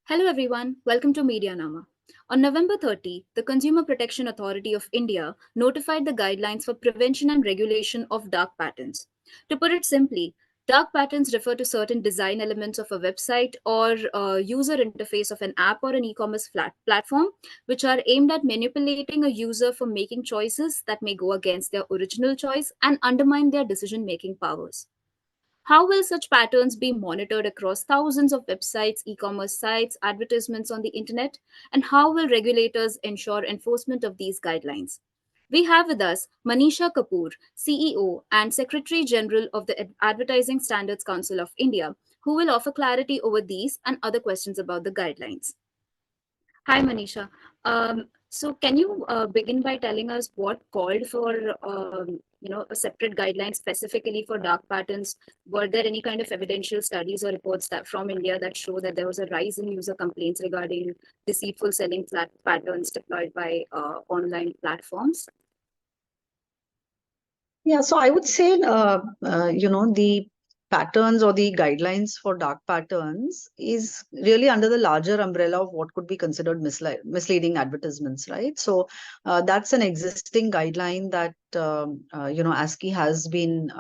Hello everyone, welcome to MediaNama. On November 30, the Consumer Protection Authority of India notified the guidelines for prevention and regulation of dark patterns. To put it simply, dark patterns refer to certain design elements of a website or user interface of an app or an e-commerce platform which are aimed at manipulating a user for making choices that may go against their original choice and undermine their decision-making powers. How will such patterns be monitored across thousands of websites, e commerce sites, advertisements on the internet? And how will regulators ensure enforcement of these guidelines? We have with us Manisha Kapoor, CEO and Secretary General of the Advertising Standards Council of India, who will offer clarity over these and other questions about the guidelines. Hi, Manisha. So, can you begin by telling us what called for, a separate guideline specifically for dark patterns? Were there any kind of evidential studies or reports that from India that show that there was a rise in user complaints regarding deceitful selling patterns deployed by online platforms? Yeah, so I would say, the patterns or the guidelines for dark patterns is really under the larger umbrella of what could be considered misleading advertisements, right? So that's an existing guideline that ASCI has been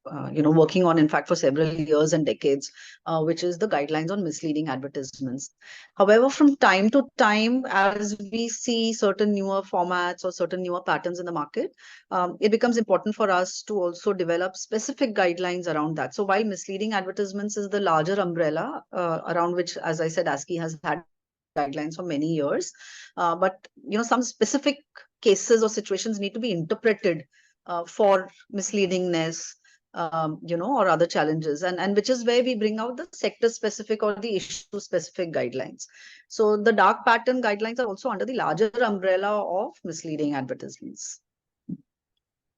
working on, in fact, for several years and decades, which is the guidelines on misleading advertisements. However, from time to time, as we see certain newer formats or certain newer patterns in the market, it becomes important for us to also develop specific guidelines around that. So while misleading advertisements is the larger umbrella around which, as I said, ASCI has had guidelines for many years, but some specific cases or situations need to be interpreted for misleadingness, or other challenges, and which is where we bring out the sector specific or the issue specific guidelines. So the dark pattern guidelines are also under the larger umbrella of misleading advertisements.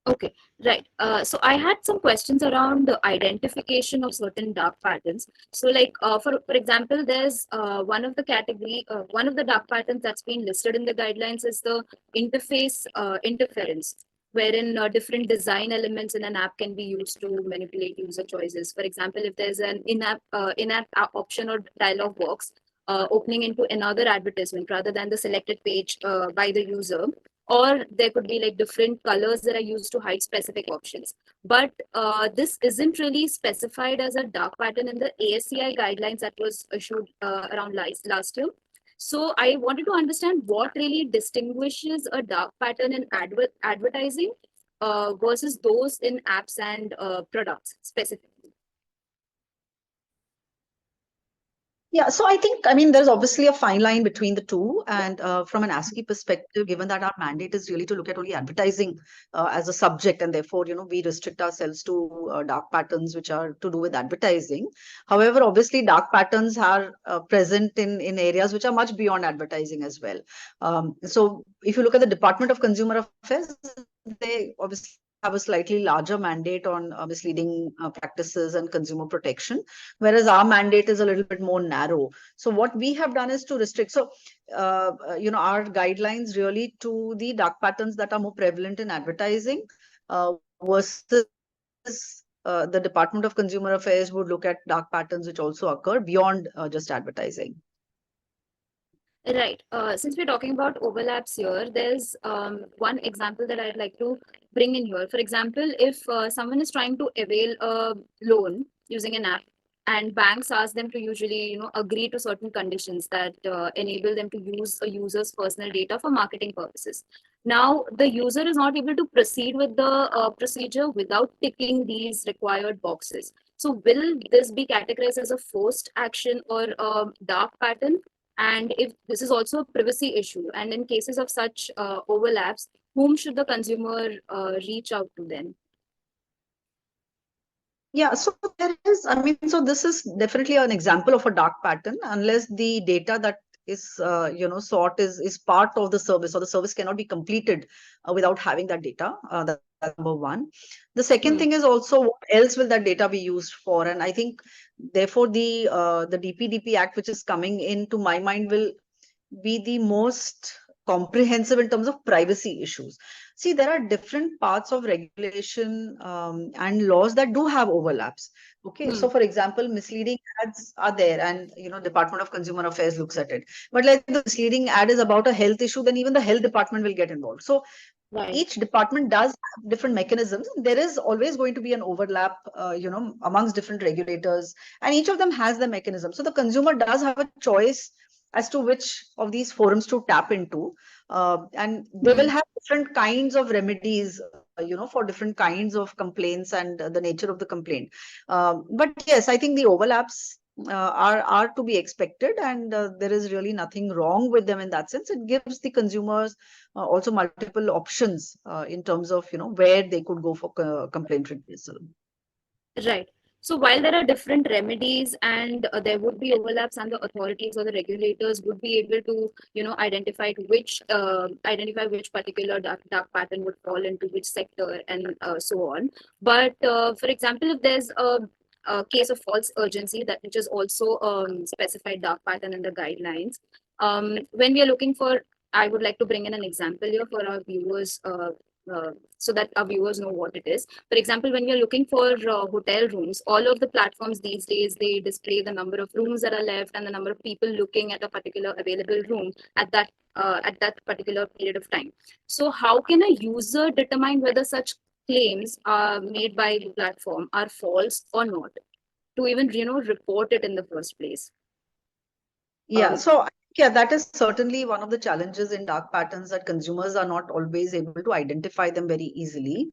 Okay, right. So I had some questions around the identification of certain dark patterns. So, like for example, there's one of the dark patterns that's been listed in the guidelines is the interface interference, wherein different design elements in an app can be used to manipulate user choices. For example, if there's an in-app option or dialog box opening into another advertisement rather than the selected page by the user, or there could be like different colors that are used to hide specific options. But this isn't really specified as a dark pattern in the ASCI guidelines that was issued around last year. So I wanted to understand what really distinguishes a dark pattern in advertising versus those in apps and products specifically. Yeah, so I mean, there's obviously a fine line between the two. And from an ASCII perspective, given that our mandate is really to look at only advertising as a subject, and therefore, we restrict ourselves to dark patterns which are to do with advertising. However, obviously, dark patterns are present in areas which are much beyond advertising as well. So if you look at the Department of Consumer Affairs, they obviously have a slightly larger mandate on misleading practices and consumer protection, whereas our mandate is a little bit more narrow. So what we have done is to restrict. So, our guidelines really to the dark patterns that are more prevalent in advertising versus the Department of Consumer Affairs would look at dark patterns which also occur beyond just advertising. Right. Since we're talking about overlaps here, there's one example that I'd like to bring in here. For example, if someone is trying to avail a loan using an app, and banks ask them to usually, agree to certain conditions that enable them to use a user's personal data for marketing purposes. Now, the user is not able to proceed with the procedure without ticking these required boxes. So, will this be categorized as a forced action or a dark pattern? And if this is also a privacy issue, and in cases of such overlaps, whom should the consumer reach out to then? Yeah, so there is, I mean, so this is definitely an example of a dark pattern, unless the data that is, sought is part of the service, or the service cannot be completed without having that data. That's number one. The second Hmm. thing is also what else will that data be used for? And I think, therefore, the DPDP Act, which is coming in, to my mind, will be the most comprehensive in terms of privacy issues. See, there are different parts of regulation and laws that do have overlaps. Okay, so Hmm. for example, misleading ads are there, and Department of Consumer Affairs looks at it. But let's say the misleading ad is about a health issue, then even the health department will get involved. So Right. each department does have different mechanisms. There is always going to be an overlap, amongst different regulators, and each of them has the mechanism. So the consumer does have a choice as to which of these forums to tap into, and they will Hmm. have different kinds of remedies, for different kinds of complaints and the nature of the complaint. But yes, I think the overlaps are to be expected, and there is really nothing wrong with them in that sense. It gives the consumers also multiple options in terms of where they could go for complaint reversal. Right. So while there are different remedies and there would be overlaps, and the authorities or the regulators would be able to, identify which particular dark pattern would fall into which sector and so on. But for example, if there's a case of false urgency that which is also specified dark pattern in the guidelines, when we are looking for, I would like to bring in an example here for our viewers. So that our viewers know what it is. For example, when you're looking for hotel rooms, all of the platforms these days, they display the number of rooms that are left and the number of people looking at a particular available room at that particular period of time. So how can a user determine whether such claims are made by the platform are false or not, to even report it in the first place? Yeah, um, so yeah, that is certainly one of the challenges in dark patterns, that consumers are not always able to identify them very easily.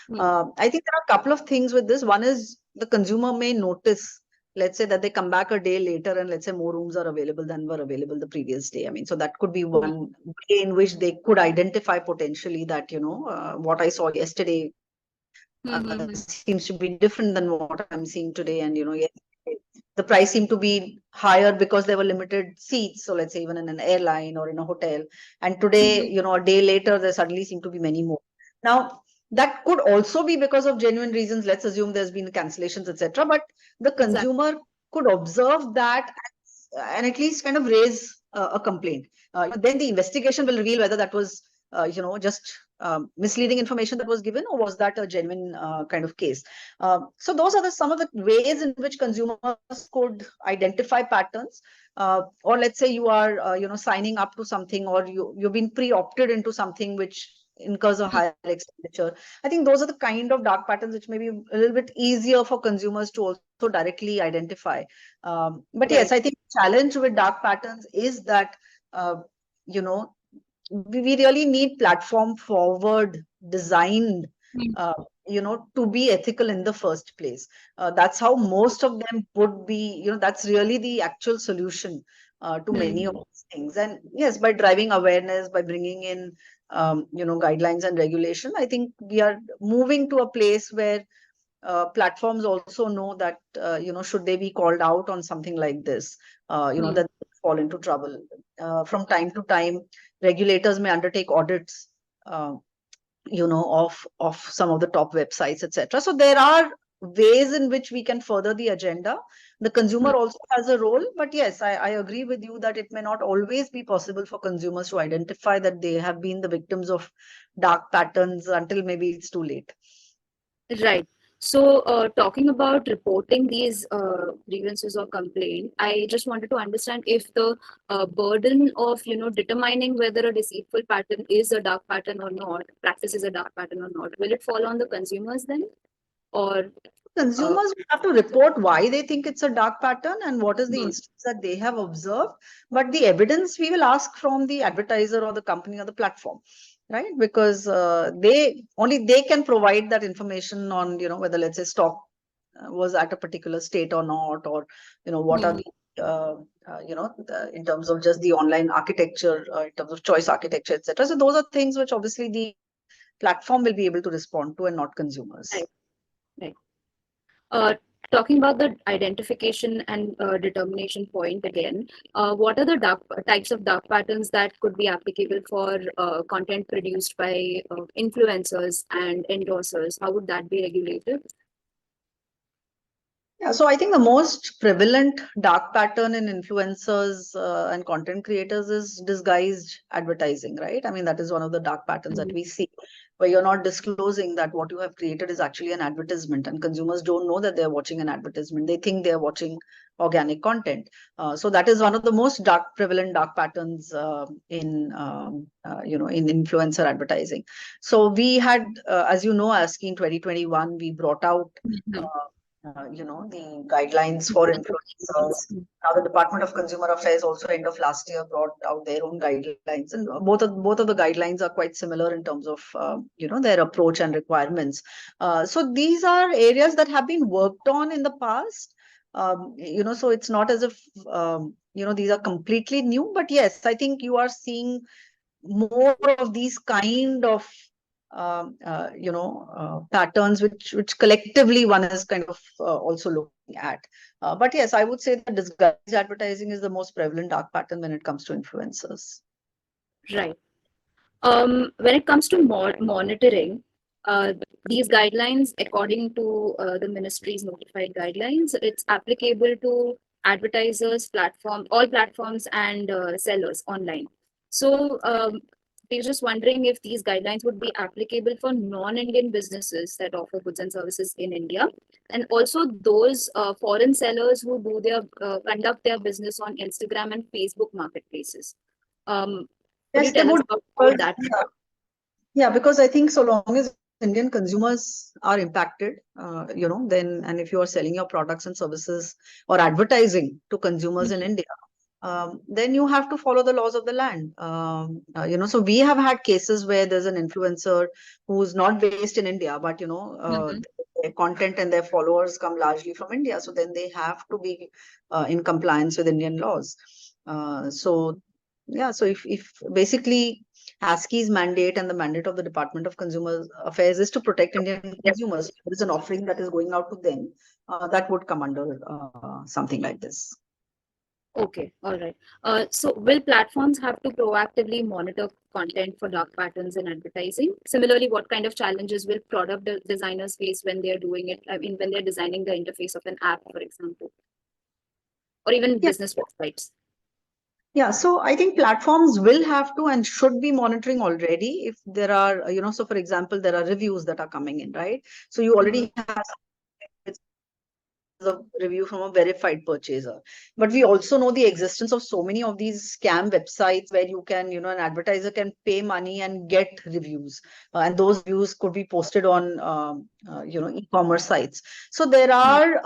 hmm, I think there are a couple of things with this. One is the consumer may notice, let's say, that they come back a day later and let's say more rooms are available than were available the previous day. I mean, so that could be hmm, one way in which they could identify potentially that, what I saw yesterday hmm, hmm, hmm. seems to be different than what I'm seeing today. And, the price seemed to be higher because there were limited seats. So let's say even in an airline or in a hotel. And today, Hmm. a day later, there suddenly seem to be many more. Now, that could also be because of genuine reasons. Let's assume there's been cancellations, etc. But the Exactly. consumer could observe that and at least kind of raise a complaint. Then the investigation will reveal whether that was, just misleading information that was given, or was that a genuine kind of case. So those are some of the ways in which consumers could identify patterns. Or let's say you are, signing up to something, or you've been pre-opted into something which incurs a Hmm. higher expenditure. I think those are the kind of dark patterns which may be a little bit easier for consumers to also directly identify. But yes, I Right. think the challenge with dark patterns is that, uh, you know, we really need platform forward designed, Hmm. to be ethical in the first place. That's how most of them would be, that's really the actual solution to many of Hmm. these things. And yes, by driving awareness, by bringing in, guidelines and regulation, I think we are moving to a place where platforms also know that, should they be called out on something like this, Hmm. that they fall into trouble. From time to time, regulators may undertake audits, uh, of some of the top websites, etc. So there are ways in which we can further the agenda. The consumer Hmm. also has a role, but yes, I agree with you that it may not always be possible for consumers to identify that they have been the victims of dark patterns until maybe it's too late. Right. So, talking about reporting these grievances or complaint, I just wanted to understand if the burden of determining whether a deceitful pattern is a dark pattern or not, practice is a dark pattern or not, will it fall on the consumers then, or uh, Consumers will have to report why they think it's a dark pattern and what is the hmm, instance that they have observed. But the evidence we will ask from the advertiser or the company or the platform, right? Because they can provide that information on, whether let's say stock was at a particular state or not, or what are hmm, the in terms of just the online architecture, in terms of choice architecture, etc. So those are things which obviously the platform will be able to respond to and not consumers. right, right. Uh, Talking about the identification and determination point again, what are the types of dark patterns that could be applicable for content produced by influencers and endorsers? How would that be regulated? Yeah, so I think the most prevalent dark pattern in influencers and content creators is disguised advertising, right? I mean, that is one of the dark patterns that Mhm. we see, where you're not disclosing that what you have created is actually an advertisement, and consumers don't know that they're watching an advertisement. They think they're watching organic content. So that is one of the most prevalent dark patterns in influencer advertising. So we had, as you know, ASCI in 2021, we brought out Mhm. the guidelines for influencers. Now, the Department of Consumer Affairs also end of last year brought out their own guidelines, and both of the guidelines are quite similar in terms of their approach and requirements. So these are areas that have been worked on in the past. So it's not as if these are completely new, but yes, I think you are seeing more of these kind of patterns which collectively one is kind of also looking at. But yes, I would say that disguised advertising is the most prevalent dark pattern when it comes to influencers. Right. When it comes to monitoring, uh, these guidelines, according to the ministry's notified guidelines, it's applicable to advertisers, all platforms, and sellers online. So, we're just wondering if these guidelines would be applicable for non-Indian businesses that offer goods and services in India, and also those foreign sellers who conduct their business on Instagram and Facebook marketplaces. Could you Yes, they tell us would. about how Because, that yeah, yeah, because I think so long as Indian consumers are impacted, then, and if you are selling your products and services or advertising to consumers in Mhm. India, then you have to follow the laws of the land. So we have had cases where there's an influencer who's not based in India, but Mhm. their content and their followers come largely from India. So then they have to be in compliance with Indian laws. So yeah, so if basically ASCII's mandate and the mandate of the Department of Consumer Affairs is to protect Indian consumers, there is an offering that is going out to them, that would come under something like this. Okay, all right. So will platforms have to proactively monitor content for dark patterns in advertising? Similarly, what kind of challenges will designers face when they're doing it? I mean, when they're designing the interface of an app, for example, or even Yeah. business websites? Yeah, so I think platforms will have to and should be monitoring already if there are, so for example, there are reviews that are coming in, right? So you Mhm. already have a review from a verified purchaser. But we also know the existence of so many of these scam websites where you can, an advertiser can pay money and get reviews. And those reviews could be posted on, e-commerce sites. So there are,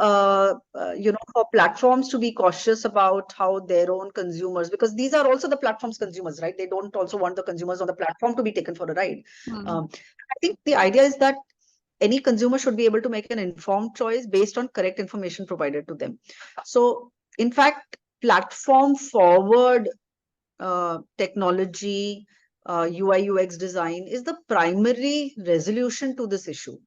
for platforms to be cautious about how their own consumers, because these are also the platform's consumers, right? They don't also want the consumers on the platform to be taken for a ride. Mhm. I think the idea is that any consumer should be able to make an informed choice based on correct information provided to them. So, in fact, platform forward technology, UI UX design is the primary resolution to this issue.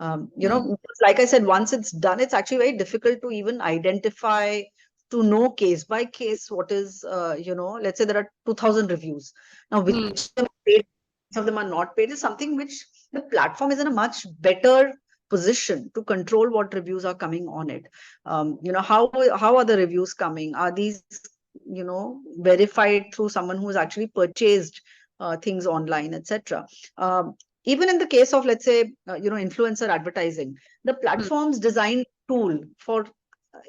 Mhm. Like I said, once it's done, it's actually very difficult to even identify, to know case by case what is, let's say there are 2,000 reviews. Now, which Mhm. of them are paid, which of them are not paid is something which the platform is in a much better position to control what reviews are coming on it. How are the reviews coming? Are these verified through someone who's actually purchased things online, etc. Even in the case of, let's say, influencer advertising, the Mhm. platforms design tool for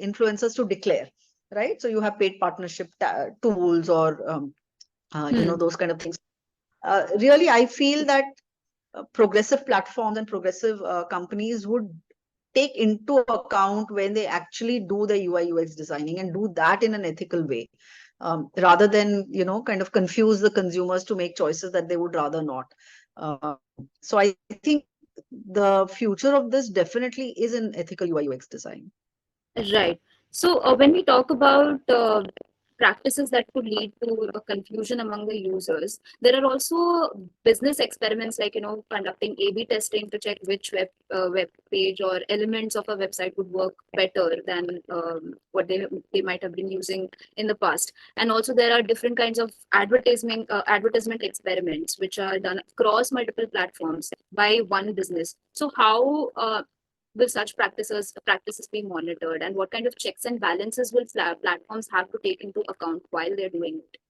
influencers to declare, right? So you have paid partnership tools or Mhm. those kind of things. Really, I feel that progressive platforms and progressive companies would take into account when they actually do the UI UX designing and do that in an ethical way, rather than kind of confuse the consumers to make choices that they would rather not. So I think the future of this definitely is in ethical UI UX design. Right. So when we talk about practices that could lead to a confusion among the users, there are also business experiments like conducting A/B testing to check which web page or elements of a website would work better than what they might have been using in the past. And also there are different kinds of advertisement experiments which are done across multiple platforms by one business. So how will such practices be monitored, and what kind of checks and balances will platforms have to take into account while they're doing it?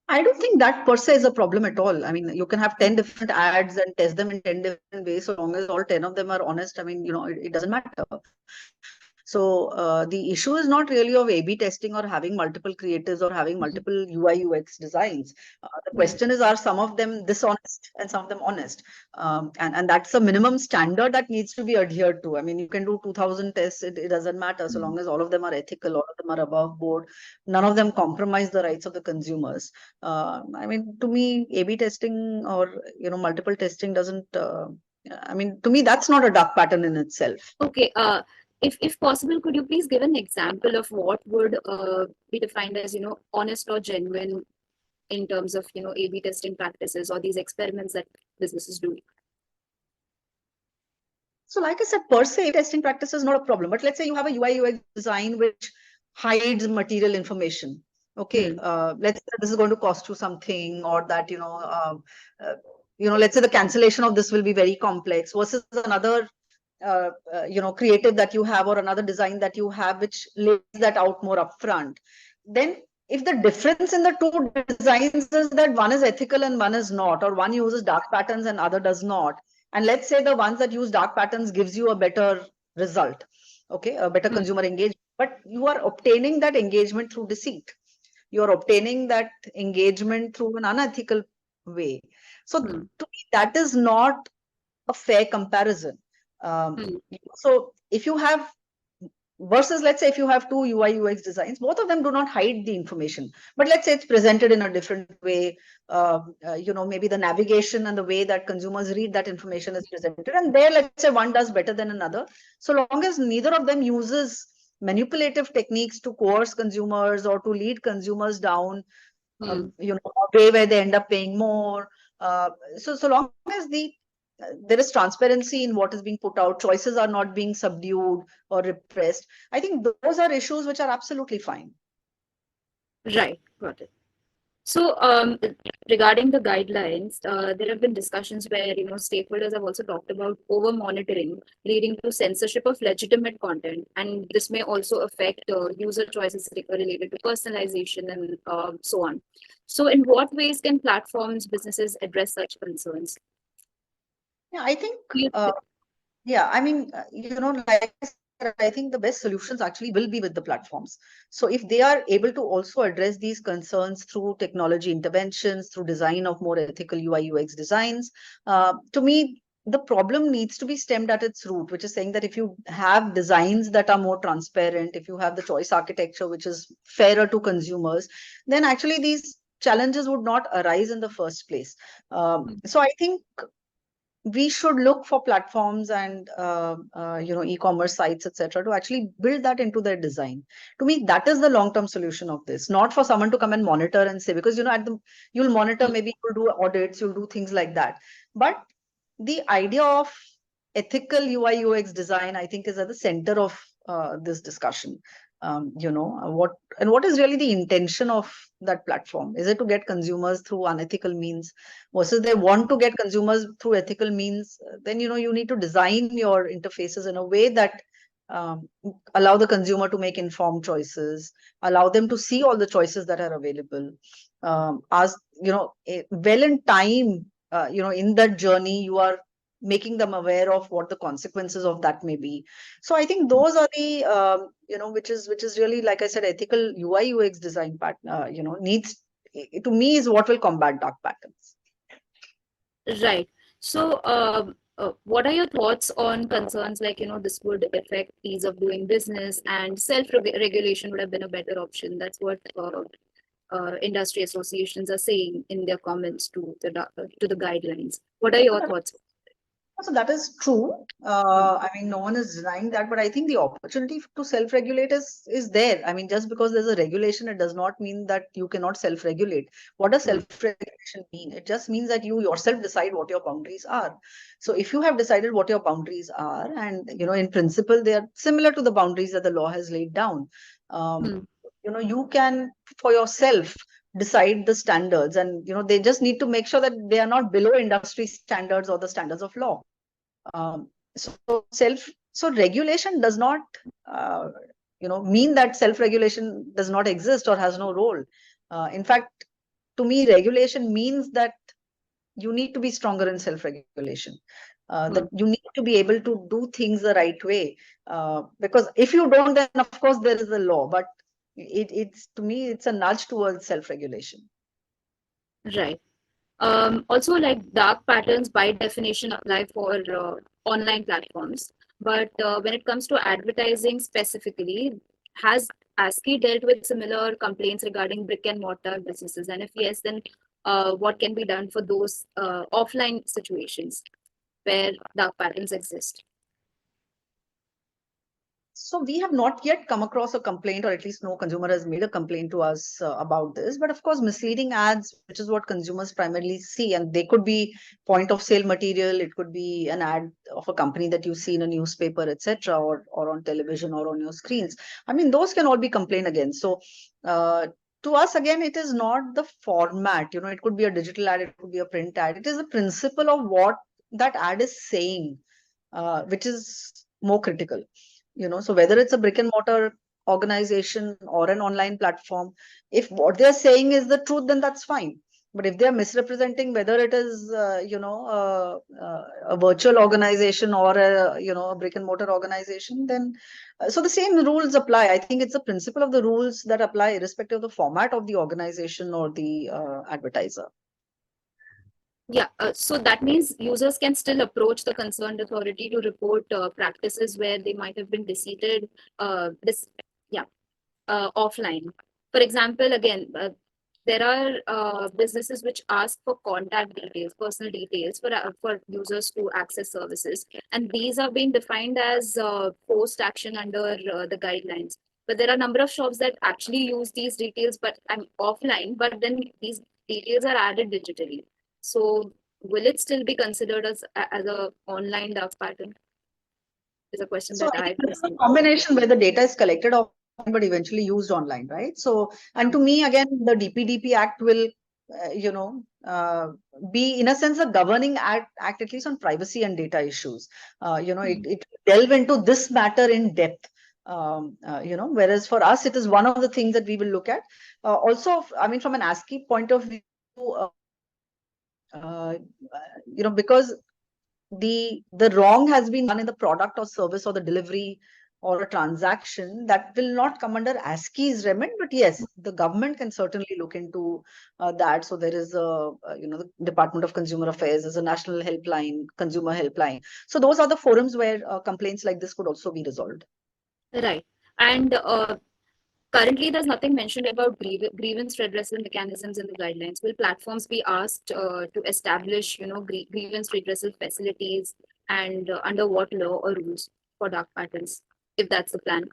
I don't think that per se is a problem at all. I mean, you can have 10 different ads and test them in 10 different ways, so long as all 10 of them are honest. I mean, it doesn't matter. So the issue is not really of A/B testing or having multiple creatives or having Mhm. multiple UI/UX designs. The Mhm. question is, are some of them dishonest and some of them honest? And that's a minimum standard that needs to be adhered to. I mean, you can do 2,000 tests; it doesn't matter so long as all of them are ethical, all of them are above board. None of them compromise the rights of the consumers. I mean, to me, A/B testing or multiple testing doesn't. I mean, to me, that's not a dark pattern in itself. Okay. If possible, could you please give an example of what would be defined as honest or genuine in terms of A/B testing practices or these experiments that businesses do? So, like I said, per se, testing practice is not a problem. But let's say you have a UI/UX design which hides material information. Okay, Hmm. let's say this is going to cost you something, or that uh, let's say the cancellation of this will be very complex versus another creative that you have or another design that you have which lays that out more upfront. Then if the difference in the two designs is that one is ethical and one is not, or one uses dark patterns and other does not, and let's say the ones that use dark patterns gives you a better result, okay, a better Hmm. consumer engagement, but you are obtaining that engagement through deceit, you are obtaining that engagement through an unethical way. So Hmm. to me that is not a fair comparison. Um, Hmm. so if you have versus, let's say if you have two UI/UX designs, both of them do not hide the information, but let's say it's presented in a different way. Maybe the navigation and the way that consumers read that information is presented, and there, let's say one does better than another. So long as neither of them uses manipulative techniques to coerce consumers or to lead consumers down, Hmm. a way where they end up paying more. So long as there is transparency in what is being put out, choices are not being subdued or repressed. I think those are issues which are absolutely fine. Right. Got it. So, regarding the guidelines, there have been discussions where stakeholders have also talked about over monitoring, leading to censorship of legitimate content, and this may also affect user choices related to personalization and so on. So, in what ways can platforms, businesses address such concerns? Yeah, I think, You- yeah, I mean, like I said, I think the best solutions actually will be with the platforms. So if they are able to also address these concerns through technology interventions, through design of more ethical UI/UX designs, to me, the problem needs to be stemmed at its root, which is saying that if you have designs that are more transparent, if you have the choice architecture which is fairer to consumers, then actually these challenges would not arise in the first place. So I think we should look for platforms and e-commerce sites, etc., to actually build that into their design. To me, that is the long-term solution of this, not for someone to come and monitor and say, because you'll monitor, maybe you'll do audits, you'll do things like that, but the idea of ethical UI/UX design, I think, is at the center of this discussion. What is really the intention of that platform? Is it to get consumers through unethical means, versus they want to get consumers through ethical means? Then you need to design your interfaces in a way that um, allow the consumer to make informed choices, allow them to see all the choices that are available. As well in time, in that journey, you are making them aware of what the consequences of that may be. So I think those are the which is really, like I said, ethical UI/UX design part. Needs, to me, is what will combat dark patterns. Right. So, what are your thoughts on concerns like, this would affect ease of doing business and self-regulation would have been a better option? That's what industry associations are saying in their comments to to the guidelines. What are your thoughts? So that is true. Mm. I mean, no one is denying that, but I think the opportunity to self-regulate is there. I mean, just because there's a regulation, it does not mean that you cannot self-regulate. What does Mm. self-regulation mean? It just means that you yourself decide what your boundaries are. So if you have decided what your boundaries are, and in principle they are similar to the boundaries that the law has laid down, um, Mm. you can for yourself decide the standards, and they just need to make sure that they are not below industry standards or the standards of law. So regulation does not uh, mean that self-regulation does not exist or has no role. In fact, to me, regulation means that you need to be stronger in self-regulation. That Hmm. you need to be able to do things the right way. Because if you don't, then of course there is a law. But it's to me, it's a nudge towards self-regulation. Right. Also, like dark patterns by definition apply for online platforms. But when it comes to advertising specifically, has ASCII dealt with similar complaints regarding brick and mortar businesses? And if yes, then what can be done for those offline situations where dark patterns exist? So we have not yet come across a complaint, or at least no consumer has made a complaint to us about this. But of course, misleading ads, which is what consumers primarily see, and they could be point of sale material, it could be an ad of a company that you see in a newspaper, etc., or on television or on your screens. I mean, those can all be complained against. So to us, again, it is not the format. It could be a digital ad, it could be a print ad. It is the principle of what that ad is saying, which is more critical. So whether it's a brick and mortar organization or an online platform, if what they're saying is the truth, then that's fine. But if they're misrepresenting, whether it is a virtual organization or a brick and mortar organization, then so the same rules apply. I think it's the principle of the rules that apply irrespective of the format of the organization or the advertiser. Yeah, so that means users can still approach the concerned authority to report practices where they might have been deceived. Yeah, offline. For example, again, there are businesses which ask for contact details, personal details for users to access services, and these are being defined as post action under the guidelines. But there are a number of shops that actually use these details, but I'm offline. But then these details are added digitally. So will it still be considered as a online dark pattern? Is a question So that I think I've this is a received. combination where the data is collected offline but eventually used online, right? So, and to me, again, the DPDP Act will, be in a sense a governing act at least on privacy and data issues. It delve into this matter in depth. Whereas for us, it is one of the things that we will look at. Also, I mean, from an ASCII point of view, uh, uh, because the wrong has been done in the product or service or the delivery or a transaction, that will not come under ASCII's remit. But yes, the government can certainly look into that. So there is the Department of Consumer Affairs, there's a national helpline, consumer helpline. So those are the forums where complaints like this could also be resolved. Right. And currently, there's nothing mentioned about grievance redressal mechanisms in the guidelines. Will platforms be asked to establish, grievance redressal facilities, and under what law or rules for dark patterns, if that's the plan?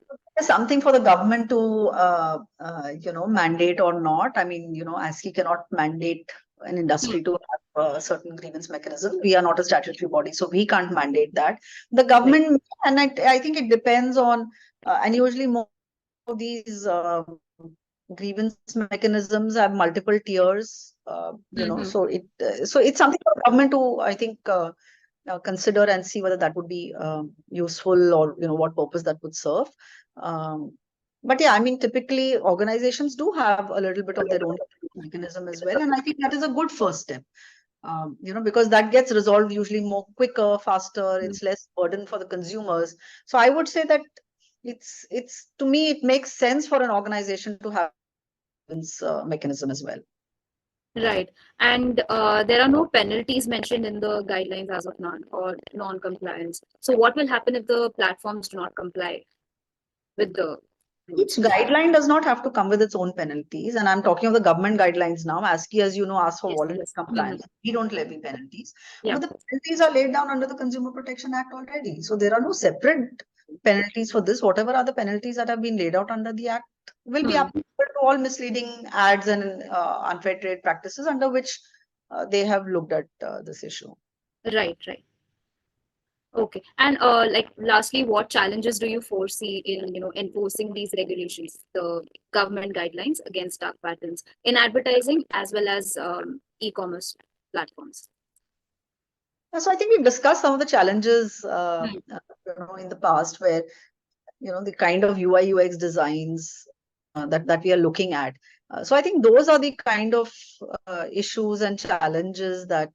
Something for the government to mandate or not. I mean, ASCII cannot mandate an Hmm. industry to have a certain grievance mechanism. We are not a statutory body, so we can't mandate that. The Right. government, and I think it depends on, and usually more of these grievance mechanisms have multiple tiers. Mm-hmm. So it's something for the government to, I think, consider and see whether that would be useful, or what purpose that would serve. Um, but yeah, I mean, typically organizations do have a little bit of their own mechanism as well, and I think that is a good first step. Because that gets resolved usually more quicker, faster. It's less burden for the consumers. So I would say that it's to me it makes sense for an organization to have grievance mechanism as well. Right. And there are no penalties mentioned in the guidelines as of now or non-compliance. So what will happen if the platforms do not comply with the Each rules? guideline does not have to come with its own penalties. And I'm talking of the government guidelines now. ASCII, as you know, asks for Yes, voluntary yes. Hmm. compliance. We don't levy penalties. Yeah. But the penalties are laid down under the Consumer Protection Act already. So there are no separate penalties for this. Whatever are the penalties that have been laid out under the Act will be Hmm. applicable to all misleading ads and unfair trade practices under which they have looked at this issue. Right, right. Okay. And like lastly, what challenges do you foresee in, enforcing these regulations, the government guidelines against dark patterns in advertising as well as e-commerce platforms? So I think we've discussed some of the challenges, Hmm. in the past, where the kind of UI UX designs that we are looking at. So I think those are the kind of issues and challenges that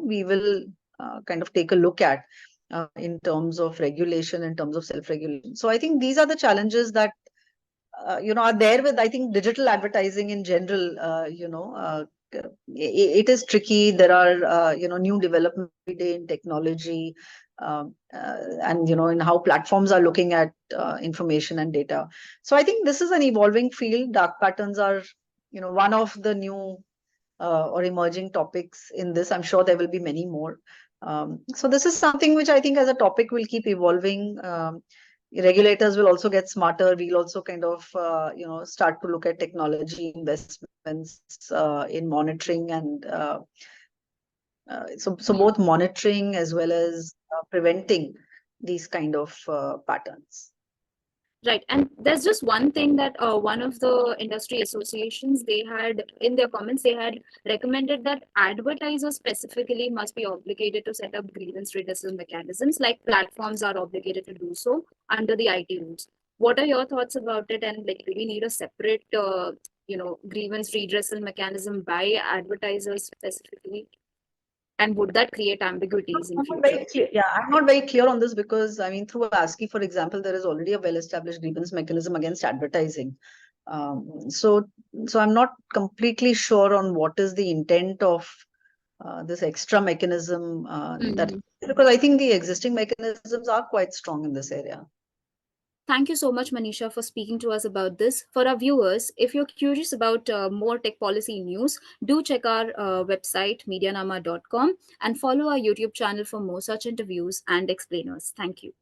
we will kind of take a look at in terms of regulation, in terms of self-regulation. So I think these are the challenges that are there with, I think, digital advertising in general. It is tricky. There are new development every day in technology, and in how platforms are looking at information and data. So I think this is an evolving field. Dark patterns are one of the new or emerging topics in this. I'm sure there will be many more. So this is something which I think as a topic will keep evolving. Regulators will also get smarter. We'll also kind of start to look at technology investments in monitoring and so both monitoring as well as preventing these kind of patterns. Right. And there's just one thing that one of the industry associations, they had in their comments, they had recommended that advertisers specifically must be obligated to set up grievance redressal mechanisms, like platforms are obligated to do so under the IT rules. What are your thoughts about it? And like, do we need a separate, grievance redressal mechanism by advertisers specifically? And would that create ambiguities in I'm not future? very clear. Yeah, I'm not very clear on this because I mean, through ASCII, for example, there is already a well-established grievance mechanism against advertising. So, I'm not completely sure on what is the intent of this extra mechanism that Mhm. because I think the existing mechanisms are quite strong in this area. Thank you so much, Manisha, for speaking to us about this. For our viewers, if you're curious about more tech policy news, do check our website, medianama.com, and follow our YouTube channel for more such interviews and explainers. Thank you.